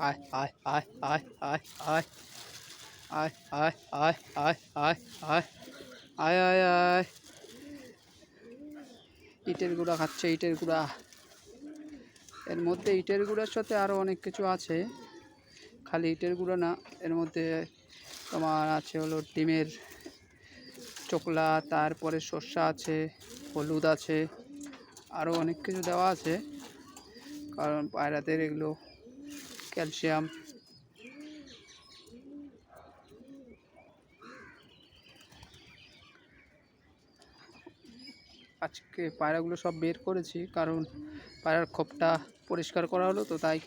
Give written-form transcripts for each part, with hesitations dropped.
আয় আয় আয় আয় আয় আয় আয় আয় আয় আয় আয় আয় আয় আয় আয় ইটের গুঁড়া খাচ্ছে, ইটের গুঁড়া। এর মধ্যে ইটের গুঁড়ার সাথে আরও অনেক কিছু আছে, খালি ইটের গুঁড়া না। এর মধ্যে তোমার আছে হলো ডিমের চোকলা, তারপরে সর্ষা আছে, হলুদ আছে, আরও অনেক কিছু দেওয়া আছে, কারণ পায়রাদের এগুলো ক্যালসিয়াম। আজকে পায়রাগুলো সব বের করেছি, কারণ পায়রার খোপটা পরিষ্কার করা হলো তো, তাই।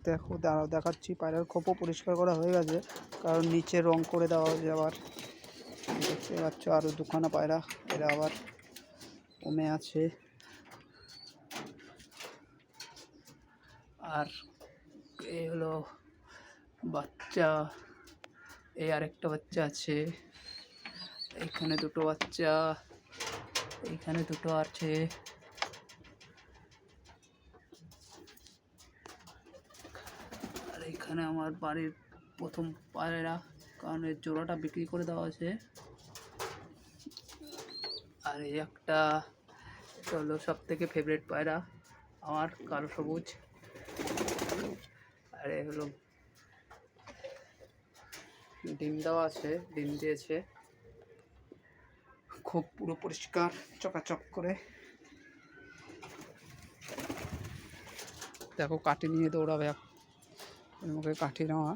দেখো, দাঁড়াও দেখাচ্ছি। পায়রার খোপও পরিষ্কার করা হয়ে গেছে, কারণ নিচে রং করে দেওয়া হয়েছে। আবার দেখতে পাচ্ছ আরও দুখানা পায়রা, এরা আবার কমে আছে। আর এই হলো বাচ্চা, এই আরেকটা বাচ্চা আছে, এইখানে দুটো বাচ্চা, এইখানে দুটো আছে। আর এইখানে আমার বাড়ির প্রথম পায়রা, কারণ এর জোড়াটা বিক্রি করে দেওয়া আছে। আর এই একটা হলো সব থেকে ফেভারিট পায়রা আমার, কালো সবুজ। আর এই হলো ডিম দেওয়া আছে, ডিম দিয়েছে, খুব পুরো পরিষ্কার চকাচক করে। দেখো কাঠি নিয়ে দৌড়াবে, মুখে কাঠি নেওয়া।